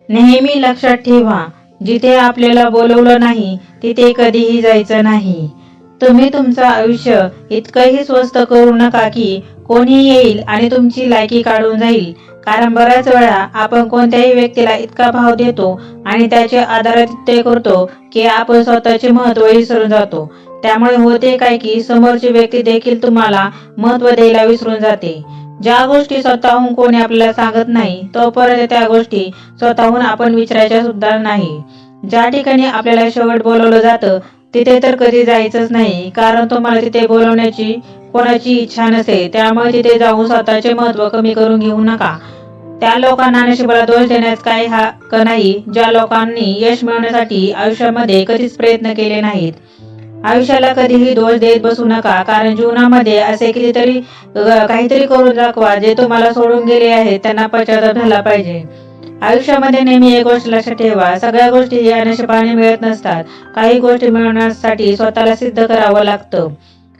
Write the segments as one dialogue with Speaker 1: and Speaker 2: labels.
Speaker 1: नेहमी लक्षात ठेवा, जिथे आपल्याला बोलवलं नाही तिथे कधीही जायचं नाही. तुम्ही तुमचं आयुष्य इतकंही स्वस्त करू नका की कोणी येईल आणि तुमची लायकी काढून जाईल. कारण बऱ्याच वेळा आपण कोणत्याही व्यक्तीला इतका भाव देतो आणि त्याचे आदरातिथ्य करतो की आपण स्वतःचे महत्त्व विसरून जातो. त्यामुळे होते काय की समोरची व्यक्ती देखील तुम्हाला महत्त्व द्यायला विसरून जाते. ज्या गोष्टी स्वतःहून कोणी आपल्याला सांगत नाही तोपर्यंत त्या गोष्टी स्वतःहून आपण विचारायच्या सुद्धा नाही. ज्या ठिकाणी आपल्याला शेवट बोलवलं जातं तिथे तर कधी जायचंच नाही, कारण तुम्हाला तिथे बोलवण्याची कोणाची इच्छा नसते. त्यामुळे तिथे जाऊन स्वतःचे महत्त्व कमी करून घेऊ नका. त्या लोकांना नशिबाला दोष देण्यास काही हक्क नाही ज्या लोकांनी यश मिळवण्यासाठी आयुष्यामध्ये कधीच प्रयत्न केले नाहीत. आयुष्याला कधीही दोष देत बसू नका, कारण जीवनामध्ये असे काहीतरी करून दाखवा जे तुम्हाला सोडून गेले आहेत त्यांना पश्चाताप झाला पाहिजे. आयुष्यामध्ये नेहमी एक गोष्ट लक्षात ठेवा, सगळ्या गोष्टी या नशिबाने मिळत नसतात. काही गोष्टी मिळवण्यासाठी स्वतःला सिद्ध करावं लागतं.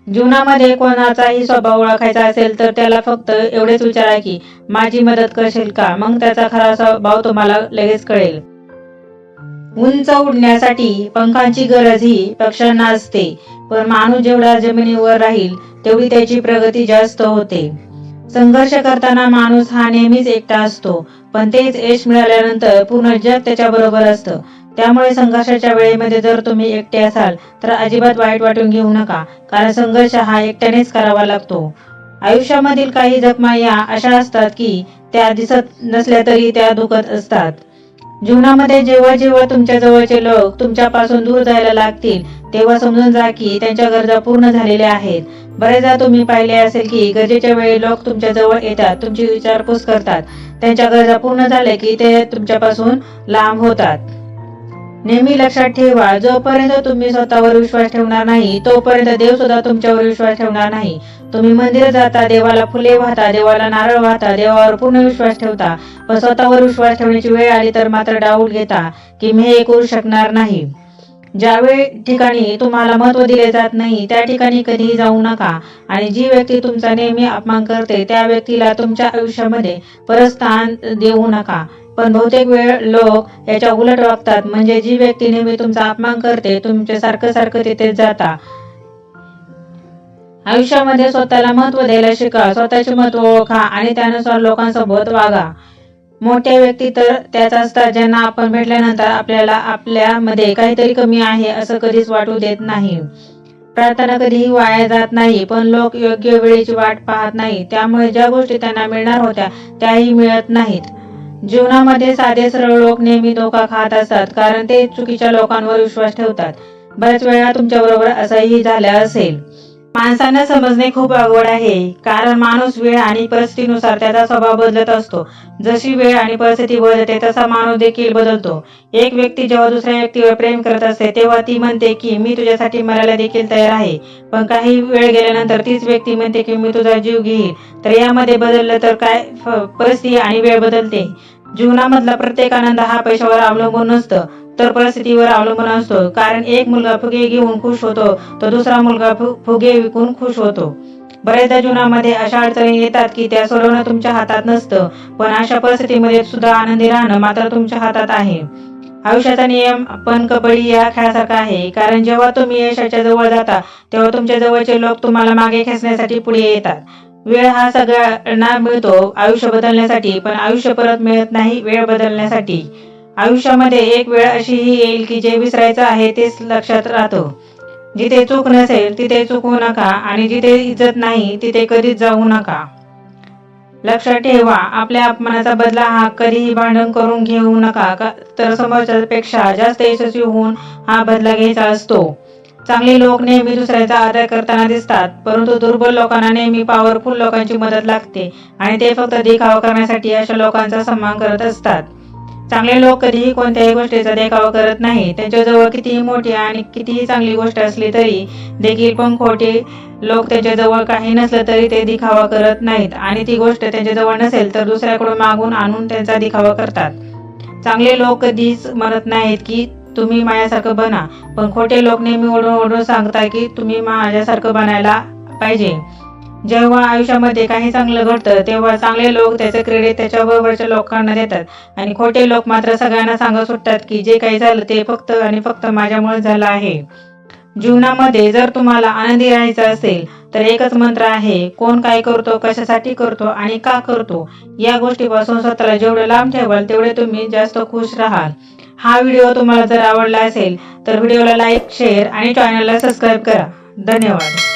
Speaker 1: जीवनामध्ये कोणाचाही स्वभाव ओळखायचा असेल तर त्याला फक्त एवढेच विचारा की माझी मदत करशील का, मग त्याचा खरा स्वभाव तुम्हाला लगेच कळेल. उंच उडण्यासाठी पंखांची गरज ही पक्ष्यांना असते, पण माणूस जेवढा जमिनीवर राहील तेवढी त्याची प्रगती जास्त होते. संघर्ष करताना माणूस हा नेहमीच एकटा असतो, पण तेच यश मिळाल्यानंतर पूर्ण जग त्याच्या बरोबर असतं. त्यामुळे संघर्षाच्या वेळेमध्ये जर तुम्ही एकटे असाल तर अजिबात वाईट वाटून घेऊ नका, कारण संघर्ष हा एकट्यानेच करावा लागतो. आयुष्यामधील काही जखमा या अशा असतात की त्या दिसत नसल्या तरी त्या दुखत असतात. जीवनामध्ये जेव्हा जेव्हा तुमच्या जवळचे लोक तुमच्यापासून दूर जायला लागतील तेव्हा समजून जा की त्यांच्या गरजा पूर्ण झालेल्या आहेत. बरेचदा तुम्ही पाहिले असेल की गरजेच्या वेळी लोक तुमच्या जवळ येतात, तुमची विचारपूस करतात. त्यांच्या गरजा पूर्ण झाल्या की ते तुमच्यापासून लांब होतात. नेहमी लक्षात ठेवा, जोपर्यंत तुम्ही स्वतःवर विश्वास ठेवणार नाही तोपर्यंत देव सुद्धा तुमच्यावर विश्वास ठेवणार नाही. तुम्ही मंदिरात जाता, देवाला फुले वाहता, देवाला नारळ वाहता, देवावर पूर्ण विश्वास ठेवता, पण स्वतःवर विश्वास ठेवण्याची वेळ आली तर मात्र डाऊट घेता की मी हे करू शकणार नाही. ज्यावेळी ठिकाणी तुम्हाला महत्त्व दिले जात नाही त्या ठिकाणी कधीही जाऊ नका. आणि जी व्यक्ती तुमचा नेहमी अपमान करते त्या व्यक्तीला तुमच्या आयुष्यामध्ये परत स्थान देऊ नका. पण बहुतेक वेळ लोक याच्या उलट वागतात, म्हणजे जी व्यक्ती नेहमी तुमचा अपमान करते तुमच्या सारखं सारखं तिथे जाता. आयुष्यामध्ये स्वतःला महत्त्व द्यायला शिका, स्वतःचे महत्त्व ओळखा आणि त्यानुसार लोकांसोबत वागा. मोठ्या व्यक्ती तर त्याच असतात ज्यांना आपण भेटल्यानंतर आपल्याला आपल्यामध्ये काहीतरी कमी आहे असं कधीच वाटू देत नाही. प्रार्थना कधीही वाया जात नाही, पण लोक योग्य वेळेची वाट पाहत नाही, त्यामुळे ज्या गोष्टी त्यांना मिळणार होत्या त्याही मिळत नाहीत. जीवनामध्ये साधे सरळ लोक नेहमी धोका खात असतात, कारण ते चुकीच्या लोकांवर विश्वास ठेवतात. बऱ्याच वेळा तुमच्याबरोबर असंही झालं असेल. माणसांना समजणे खूप अवघड आहे, कारण माणूस वेळ आणि परिस्थितीनुसार त्याचा स्वभाव बदलत असतो. जशी वेळ आणि परिस्थिती बदलते तसा माणूस देखील बदलतो. एक व्यक्ती जेव्हा दुसऱ्या व्यक्तीवर प्रेम करत असते तेव्हा ती म्हणते की मी तुझ्यासाठी मरायला देखील तयार आहे, पण काही वेळ गेल्यानंतर तीच व्यक्ती म्हणते की मी तुझा जीव घेईल. तर यामध्ये बदललं तर काय, परिस्थिती आणि वेळ बदलते. जीवनामधला प्रत्येक आनंद हा पैशावर अवलंबून नसतो तर परिस्थितीवर अवलंबून असतो. कारण एक मुलगा फुगे घेऊन खुश होतो तर दुसरा मुलगा फुगे विकून खुश होतो. बऱ्याचदा जीवनामध्ये अशा अडचणी येतात की त्या सोडवणं तुमच्या हातात नसतं, पण अशा परिस्थितीमध्ये सुद्धा आनंदी राहणं मात्र तुमच्या हातात आहे. आयुष्याचा नियम पण कबड्डी या खेळासारखा आहे, कारण जेव्हा तुम्ही यशाच्या जवळ जाता तेव्हा तुमच्या जवळचे लोक तुम्हाला मागे खेचण्यासाठी पुढे येतात. वेळ हा सगळ्यांना मिळतो आयुष्य बदलण्यासाठी, पण आयुष्य परत मिळत नाही वेळ बदलण्यासाठी. आयुष्यामध्ये एक वेळ अशीही येईल की जे विसरायचं आहे तेच लक्षात राहतं. जिथे चूक नसेल तिथे चुकू नका आणि जिथे इज्जत नाही तिथे कधीच जाऊ नका. लक्षात ठेवा, आपल्या अपमानाचा बदला हा कधीही भांडण करून घेऊ नका, तर समोरच्यापेक्षा जास्त यशस्वी होऊन हा बदला घ्यायचा असतो. चांगले लोक नेहमी दुसऱ्याचा आदर करताना दिसतात, परंतु दुर्बल लोकांना नेहमी पॉवरफुल लोकांची मदत लागते आणि ते फक्त देखावा करण्यासाठी अशा लोकांचा सन्मान करत असतात. चांगले लोक कधीही कोणत्याही गोष्टीचा देखावा करत नाही. त्यांच्याजवळ कितीही मोठी आणि कितीही चांगली गोष्ट असली तरी देखील, पण खोटे लोक त्यांच्याजवळ काही नसलं तरी ते दिखावा करत नाहीत आणि ती गोष्ट त्यांच्याजवळ नसेल तर दुसऱ्याकडून मागून आणून त्यांचा दिखावा करतात. चांगले लोक कधीच म्हणत नाहीत की तुम्ही माझ्यासारखं बना, पण खोटे लोक नेहमी ओढून ओढून सांगतात की तुम्ही माझ्यासारखं बनायला पाहिजे. जेव्हा आयुष्यामध्ये काही चांगलं घडतं तेव्हा चांगले लोक त्याचं क्रेडिट त्याच्याबरोबरच्या लोकांना देतात आणि खोटे लोक मात्र सगळ्यांना सांगत सुटतात की जे काही झालं ते फक्त आणि फक्त माझ्यामुळे झालं आहे. जीवनामध्ये जर तुम्हाला आनंदी राहायचं असेल तर एकच मंत्र आहे, कोण काय करतो, कशासाठी करतो आणि का करतो या गोष्टीपासून स्वतःला जेवढं लांब ठेवाल तेवढे तुम्ही जास्त खुश राहाल. हा व्हिडिओ तुम्हाला जर आवडला असेल तर व्हिडिओला लाईक, शेअर आणि चॅनलला सबस्क्राईब करा. धन्यवाद.